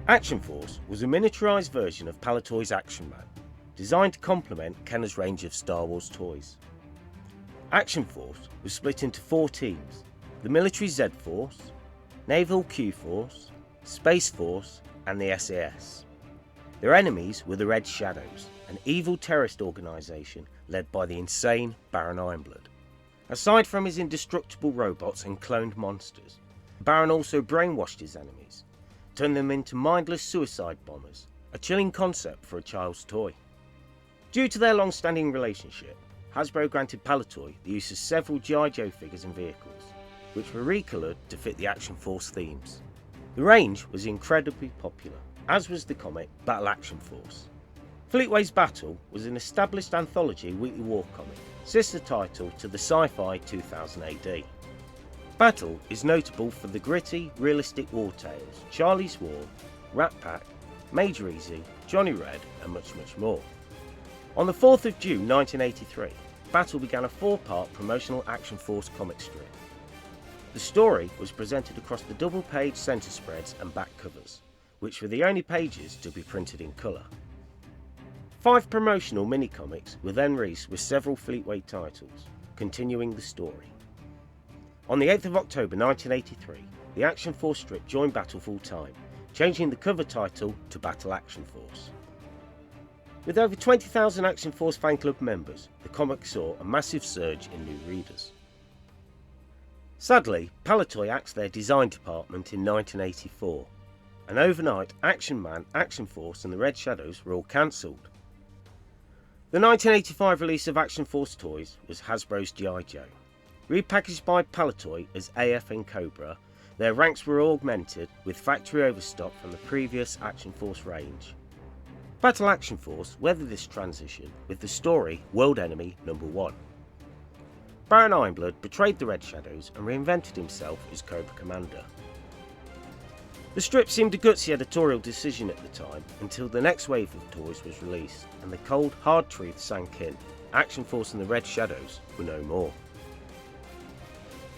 Action Force was a miniaturised version of Palitoy's Action Man, designed to complement Kenner's range of Star Wars toys. Action Force was split into 4 teams: the Military Z Force, Naval Q Force, Space Force and the SAS. Their enemies were the Red Shadows, an evil terrorist organisation led by the insane Baron Ironblood. Aside from his indestructible robots and cloned monsters, Baron also brainwashed his enemies, turned them into mindless suicide bombers, a chilling concept for a child's toy. Due to their long-standing relationship, Hasbro granted Palitoy the use of several G.I. Joe figures and vehicles, which were recoloured to fit the Action Force themes. The range was incredibly popular, as was the comic Battle Action Force. Fleetway's Battle was an established anthology weekly war comic, sister title to the sci-fi 2000 AD. Battle is notable for the gritty, realistic war tales Charlie's War, Rat Pack, Major Easy, Johnny Red and much more. On the 4th of June 1983, Battle began a 4-part promotional Action Force comic strip. The story was presented across the double-page centre spreads and back covers, which were the only pages to be printed in colour. 5 promotional mini-comics were then released with several Fleetway titles, continuing the story. On the 8th of October 1983, the Action Force strip joined Battle full-time, changing the cover title to Battle Action Force. With over 20,000 Action Force fan club members, the comic saw a massive surge in new readers. Sadly, Palitoy axed their design department in 1984, and overnight Action Man, Action Force and the Red Shadows were all cancelled. The 1985 release of Action Force toys was Hasbro's G.I. Joe. Repackaged by Palitoy as AF and Cobra, their ranks were augmented with factory overstock from the previous Action Force range. Battle Action Force weathered this transition with the story World Enemy No. 1. Baron Ironblood betrayed the Red Shadows and reinvented himself as Cobra Commander. The strip seemed a gutsy editorial decision at the time until the next wave of toys was released and the cold, hard truth sank in. Action Force and the Red Shadows were no more.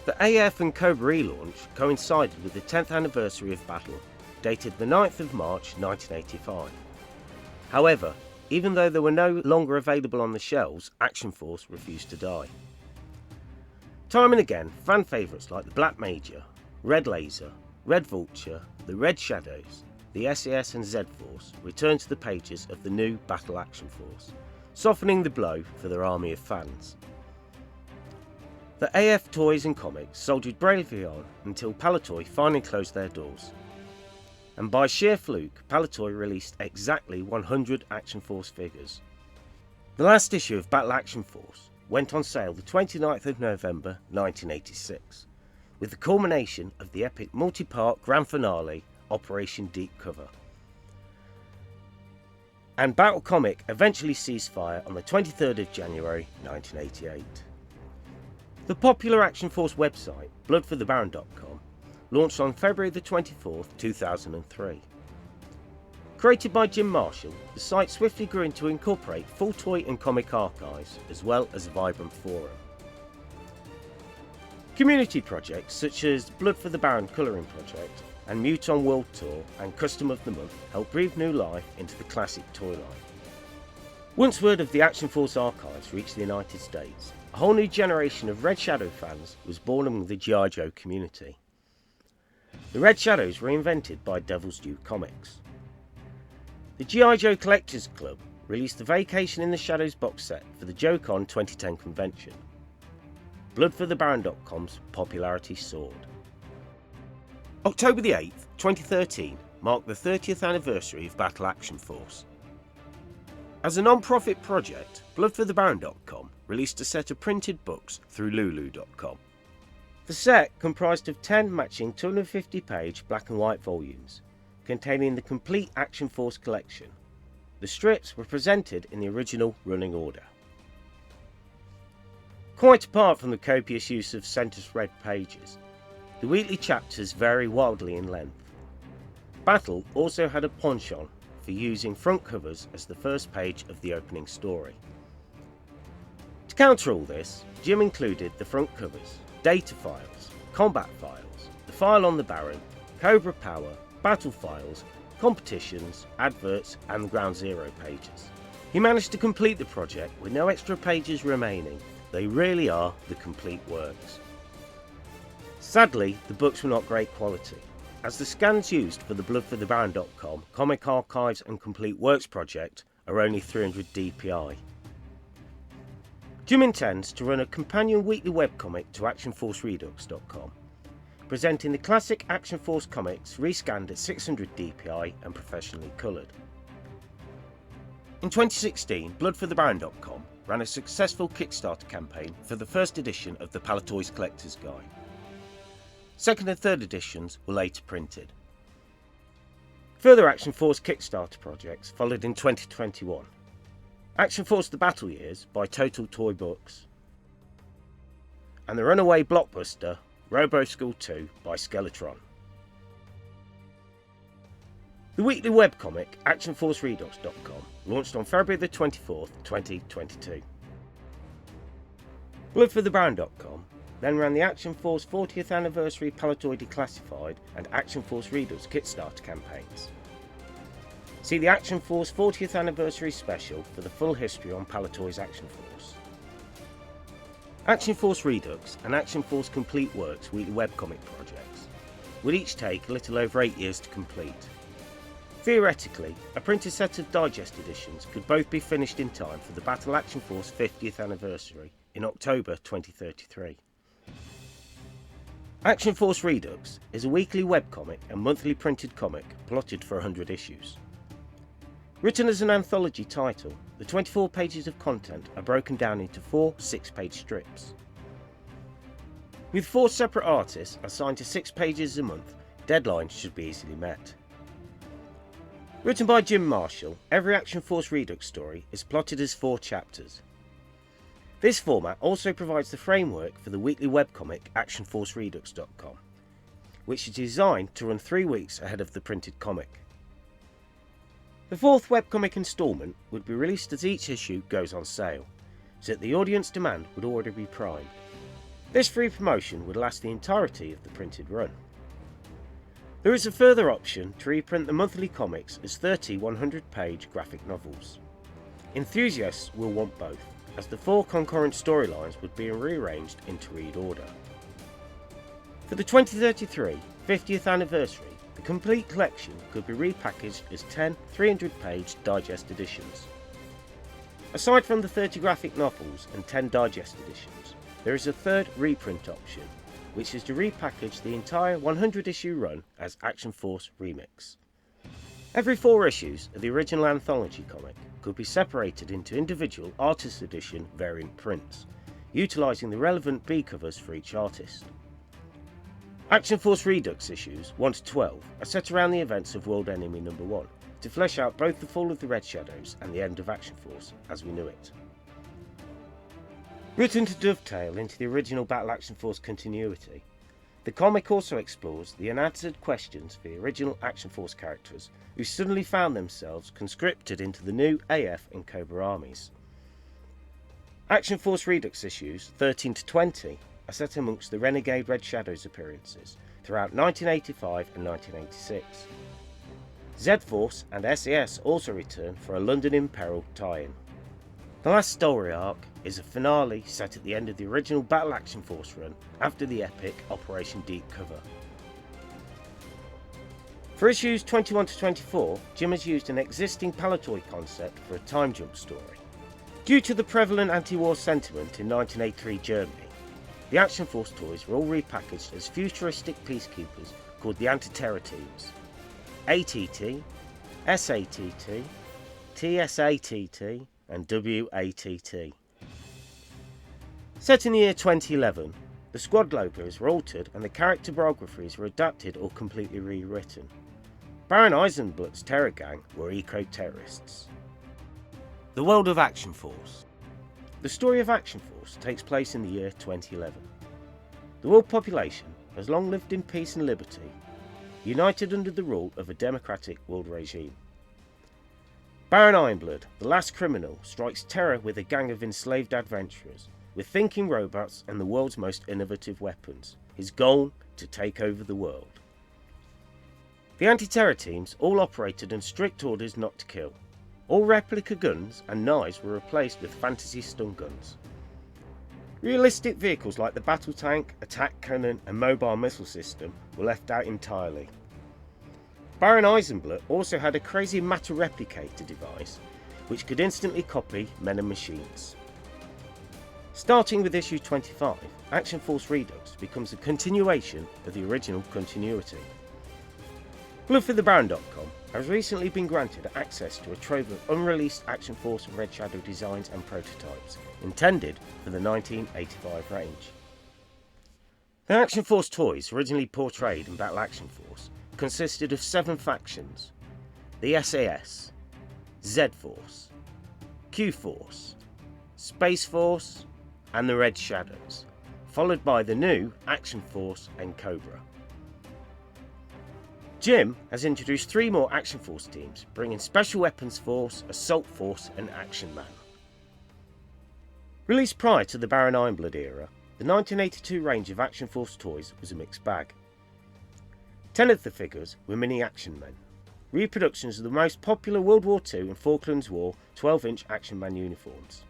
The AF and Cobra relaunch coincided with the 10th anniversary of Battle, dated the 9th of March 1985. However, even though they were no longer available on the shelves, Action Force refused to die. Time and again, fan favourites like the Black Major, Red Laser, Red Vulture, the Red Shadows, the SAS and Z Force returned to the pages of the new Battle Action Force, softening the blow for their army of fans. The AF toys and comics soldiered bravely on until Palitoy finally closed their doors. And by sheer fluke, Palitoy released exactly 100 Action Force figures. The last issue of Battle Action Force went on sale the 29th of November 1986, with the culmination of the epic multi-part grand finale, Operation Deep Cover. And Battle Comic eventually ceased fire on the 23rd of January 1988. The popular Action Force website, bloodforthebaron.com, launched on February the 24th, 2003. Created by Jim Marshall, the site swiftly grew to incorporate full toy and comic archives, as well as a vibrant forum. Community projects such as Blood for the Baron Colouring Project and Muton World Tour and Custom of the Month helped breathe new life into the classic toy line. Once word of the Action Force archives reached the United States, a whole new generation of Red Shadow fans was born among the G.I. Joe community. The Red Shadows were invented by Devil's Due Comics. The G.I. Joe Collectors Club released the Vacation in the Shadows box set for the JoeCon 2010 convention. Bloodforthebaron.com's popularity soared. October the 8th, 2013 marked the 30th anniversary of Battle Action Force. As a non-profit project, bloodforthebaron.com released a set of printed books through lulu.com. The set comprised of 10 matching 250-page black and white volumes, containing the complete Action Force collection. The strips were presented in the original running order. Quite apart from the copious use of centre spread pages, the weekly chapters vary wildly in length. Battle also had a penchant for using front covers as the first page of the opening story. To counter all this, Jim included the front covers, data files, combat files, the file on the Baron, Cobra Power, battle files, competitions, adverts and the Ground Zero pages. He managed to complete the project with no extra pages remaining. They really are the complete works. Sadly, the books were not great quality, as the scans used for the bloodforthebaron.com Comic Archives and Complete Works project are only 300 dpi. Jim intends to run a companion weekly webcomic to actionforceredux.com, presenting the classic Action Force comics rescanned at 600 dpi and professionally coloured. In 2016, bloodforthebaron.com ran a successful Kickstarter campaign for the first edition of the Palatoys Collector's Guide. Second and third editions were later printed. Further Action Force Kickstarter projects followed in 2021. Action Force The Battle Years by Total Toy Books, and the runaway blockbuster Robo School 2 by Skeletron. The weekly webcomic actionforceredux.com launched on February the 24th, 2022. Bloodforthebaron.com then ran the Action Force 40th Anniversary Palatoy Declassified and Action Force Redux Kickstarter campaigns. See the Action Force 40th Anniversary Special for the full history on Palatoy's Action Force. Action Force Redux and Action Force Complete Works weekly webcomic projects would each take a little over 8 years to complete. Theoretically, a printed set of digest editions could both be finished in time for the Battle Action Force 50th Anniversary in October 2033. Action Force Redux is a weekly webcomic and monthly printed comic plotted for 100 issues. Written as an anthology title, the 24 pages of content are broken down into 4 6-page strips. With 4 separate artists assigned to 6 pages a month, deadlines should be easily met. Written by Jim Marshall, every Action Force Redux story is plotted as 4 chapters. This format also provides the framework for the weekly webcomic actionforceredux.com, which is designed to run 3 weeks ahead of the printed comic. The 4th webcomic instalment would be released as each issue goes on sale, so that the audience demand would already be primed. This free promotion would last the entirety of the printed run. There is a further option to reprint the monthly comics as 30 100-page graphic novels. Enthusiasts will want both, as the 4 concurrent storylines would be rearranged into read order. For the 2033 50th anniversary, the complete collection could be repackaged as 10 300-page digest editions. Aside from the 30 graphic novels and 10 digest editions, there is a third reprint option, which is to repackage the entire 100-issue run as Action Force Remix. Every 4 issues of the original anthology comic could be separated into individual Artist Edition variant prints, utilising the relevant B covers for each artist. Action Force Redux issues 1 to 12 are set around the events of World Enemy No. 1 to flesh out both the fall of the Red Shadows and the end of Action Force as we knew it. Written to dovetail into the original Battle Action Force continuity, the comic also explores the unanswered questions for the original Action Force characters who suddenly found themselves conscripted into the new AF and Cobra armies. Action Force Redux issues 13 to 20 are set amongst the Renegade Red Shadows appearances throughout 1985 and 1986. Z-Force and SAS also return for a London in Peril tie-in. The last story arc is a finale set at the end of the original Battle Action Force run after the epic Operation Deep Cover. For issues 21 to 24, Jim has used an existing Palatoy concept for a time jump story. Due to the prevalent anti-war sentiment in 1983 Germany, the Action Force toys were all repackaged as futuristic peacekeepers called the Anti-Terror Teams. ATT, SATT, TSATT and WATT. Set in the year 2011, the squad logos were altered and the character biographies were adapted or completely rewritten. Baron Eisenblutt's terror gang were eco-terrorists. The world of Action Force. The story of Action Force takes place in the year 2011. The world population has long lived in peace and liberty, united under the rule of a democratic world regime. Baron Ironblood, the last criminal, strikes terror with a gang of enslaved adventurers, with thinking robots and the world's most innovative weapons. His goal, to take over the world. The anti-terror teams all operated on strict orders not to kill. All replica guns and knives were replaced with fantasy stun guns. Realistic vehicles like the battle tank, attack cannon and mobile missile system were left out entirely. Baron Eisenblatt also had a crazy matter replicator device which could instantly copy men and machines. Starting with issue 25, Action Force Redux becomes a continuation of the original continuity. BloodForTheBaron.com has recently been granted access to a trove of unreleased Action Force and Red Shadow designs and prototypes intended for the 1985 range. The Action Force toys originally portrayed in Battle Action Force consisted of 7 factions: the SAS, Z-Force, Q-Force, Space Force and the Red Shadows, followed by the new Action Force and Cobra. Jim has introduced 3 more Action Force teams, bringing Special Weapons Force, Assault Force and Action Man. Released prior to the Baron Ironblood era, the 1982 range of Action Force toys was a mixed bag. 10 of the figures were mini Action Men, reproductions of the most popular World War II and Falklands War 12-inch Action Man uniforms.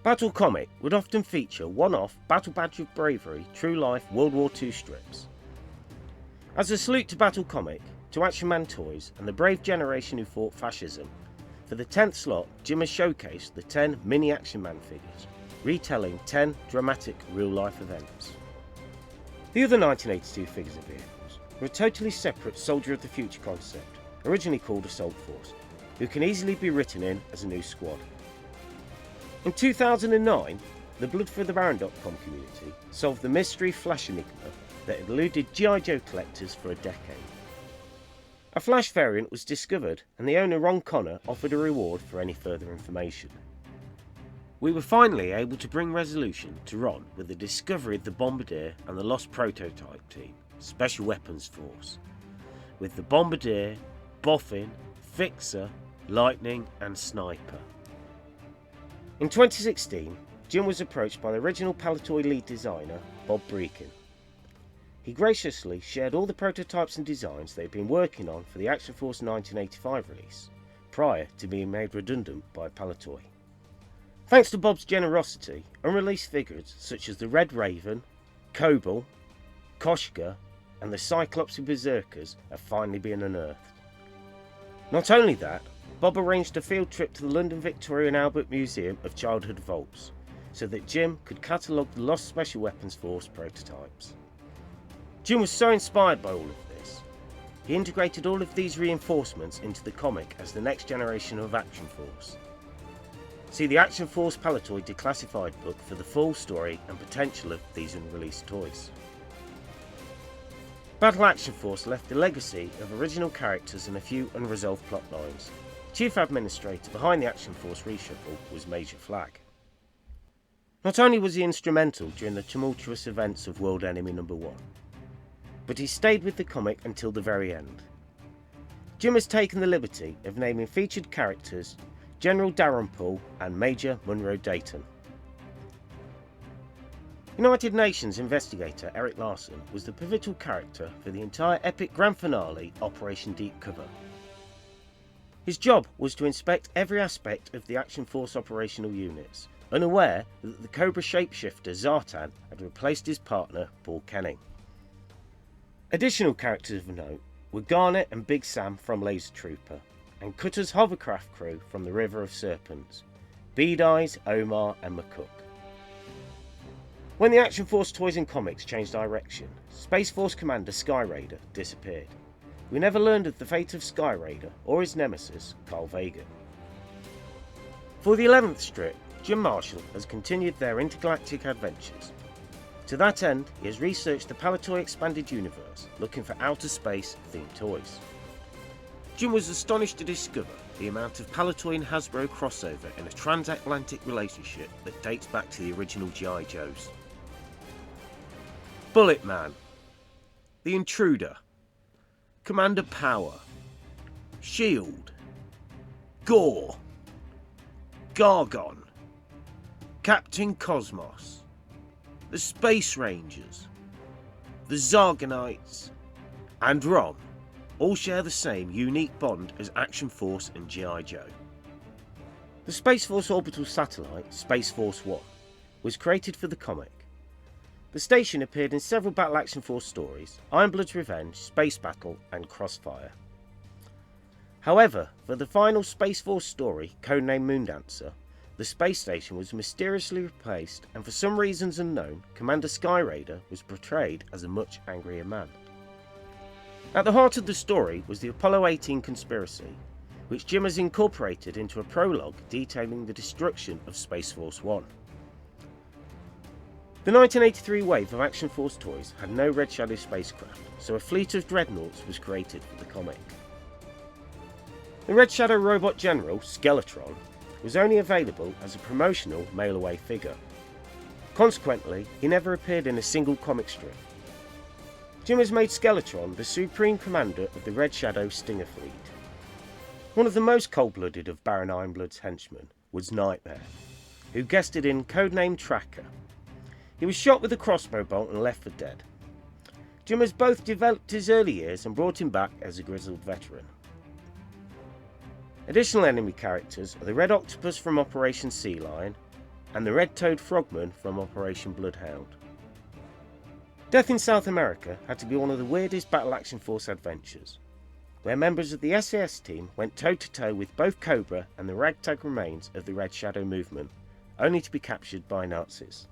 Battle Comic would often feature one-off Battle Badge of Bravery True Life World War II strips. As a salute to Battle Comic, to Action Man toys and the brave generation who fought fascism, for the 10th slot Jim has showcased the 10 mini Action Man figures, retelling 10 dramatic real-life events. The other 1982 figures and vehicles were a totally separate Soldier of the Future concept, originally called Assault Force, who can easily be written in as a new squad. In 2009, the BloodForTheBaron.com community solved the mystery Flash enigma that had eluded G.I. Joe collectors for a decade. A Flash variant was discovered and the owner Ron Connor offered a reward for any further information. We were finally able to bring resolution to Ron with the discovery of the Bombardier and the lost prototype team, Special Weapons Force, with the Bombardier, Boffin, Fixer, Lightning and Sniper. In 2016, Jim was approached by the original Palitoy lead designer, Bob Breakin. He graciously shared all the prototypes and designs they had been working on for the Action Force 1985 release, prior to being made redundant by Palitoy. Thanks to Bob's generosity, unreleased figures such as the Red Raven, Kobel, Koshka and the Cyclopsy Berserkers have finally been unearthed. Not only that, Bob arranged a field trip to the London Victoria and Albert Museum of Childhood Vaults, so that Jim could catalogue the lost Special Weapons Force prototypes. Jim was so inspired by all of this, he integrated all of these reinforcements into the comic as the next generation of Action Force. See the Action Force Palitoy Declassified book for the full story and potential of these unreleased toys. Battle Action Force left a legacy of original characters and a few unresolved plot lines. Chief Administrator behind the Action Force reshuffle was Major Flag. Not only was he instrumental during the tumultuous events of World Enemy No. 1, but he stayed with the comic until the very end. Jim has taken the liberty of naming featured characters General Dalrymple and Major Munro Dayton. United Nations investigator Eric Larson was the pivotal character for the entire epic grand finale Operation Deep Cover. His job was to inspect every aspect of the Action Force operational units, unaware that the Cobra shapeshifter Zartan had replaced his partner Paul Kenning. Additional characters of note were Garnet and Big Sam from Laser Trooper, and Cutter's hovercraft crew from the River of Serpents, Bead Eyes, Omar and McCook. When the Action Force toys and comics changed direction, Space Force Commander Sky Raider disappeared. We never learned of the fate of Sky Raider or his nemesis, Carl Vega. For the 11th strip, Jim Marshall has continued their intergalactic adventures. To that end, he has researched the Palitoy Expanded Universe, looking for outer space themed toys. Jim was astonished to discover the amount of Palitoy and Hasbro crossover in a transatlantic relationship that dates back to the original G.I. Joes. Bullet Man, The Intruder, Commander Power, Shield, Gore, Gargon, Captain Cosmos, the Space Rangers, the Zarganites, and Ron, all share the same unique bond as Action Force and G.I. Joe. The Space Force orbital satellite, Space Force 1, was created for the comic. The station appeared in several Battle Action Force stories: Ironblood's Revenge, Space Battle and Crossfire. However, for the final Space Force story, codenamed Moondancer, the space station was mysteriously replaced, and for some reasons unknown, Commander Skyraider was portrayed as a much angrier man. At the heart of the story was the Apollo 18 conspiracy, which Jim has incorporated into a prologue detailing the destruction of Space Force 1. The 1983 wave of Action Force toys had no Red Shadow spacecraft, so a fleet of dreadnoughts was created for the comic. The Red Shadow robot general, Skeletron, was only available as a promotional mail-away figure. Consequently, he never appeared in a single comic strip. Jim has made Skeletron the supreme commander of the Red Shadow Stinger fleet. One of the most cold-blooded of Baron Ironblood's henchmen was Nightmare, who guested in codenamed Tracker. He was shot with a crossbow bolt and left for dead. Jim has both developed his early years and brought him back as a grizzled veteran. Additional enemy characters are the Red Octopus from Operation Sea Lion and the Red Toed Frogman from Operation Bloodhound. Death in South America had to be one of the weirdest Battle Action Force adventures, where members of the SAS team went toe-to-toe with both Cobra and the ragtag remains of the Red Shadow movement, only to be captured by Nazis.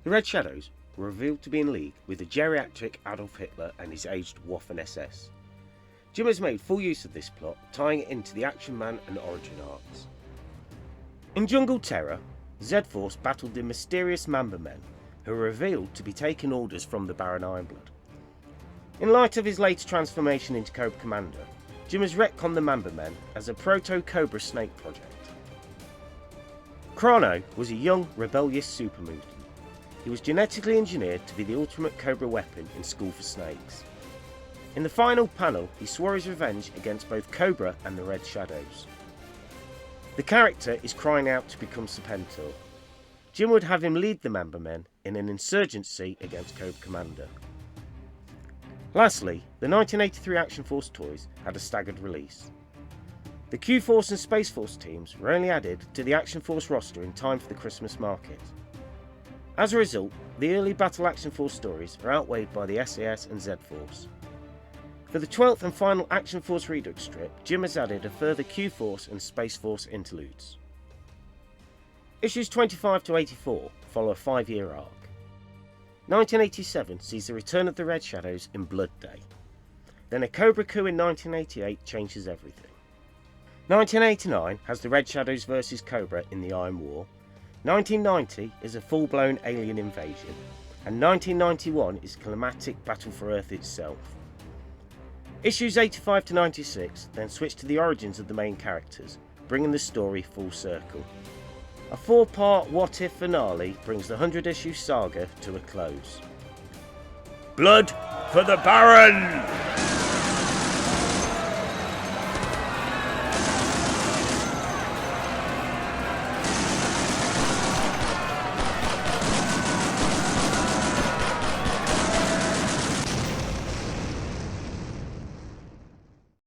The Red Shadows were revealed to be in league with the geriatric Adolf Hitler and his aged Waffen SS. Jim has made full use of this plot, tying it into the Action Man and Origin arcs. In Jungle Terror, Z-Force battled the mysterious Mamba Men, who were revealed to be taking orders from the Baron Ironblood. In light of his later transformation into Cobra Commander, Jim has retconned the Mamba Men as a proto-Cobra Snake project. Chrono was a young, rebellious super mutant. He was genetically engineered to be the ultimate Cobra weapon in School for Snakes. In the final panel, he swore his revenge against both Cobra and the Red Shadows. The character is crying out to become Serpentor. Jim would have him lead the Mamba Men in an insurgency against Cobra Commander. Lastly, the 1983 Action Force toys had a staggered release. The Q-Force and Space Force teams were only added to the Action Force roster in time for the Christmas market. As a result, the early Battle Action Force stories are outweighed by the SAS and Z-Force. For the 12th and final Action Force Redux strip, Jim has added a further Q-Force and Space Force interludes. Issues 25 to 84 follow a 5-year arc. 1987 sees the return of the Red Shadows in Blood Day. Then a Cobra coup in 1988 changes everything. 1989 has the Red Shadows vs Cobra in the Iron War. 1990 is a full-blown alien invasion. And 1991 is climatic battle for Earth itself. Issues 85 to 96 then switch to the origins of the main characters, bringing the story full circle. A 4-part what-if finale brings the 100-issue saga to a close. Blood for the Baron!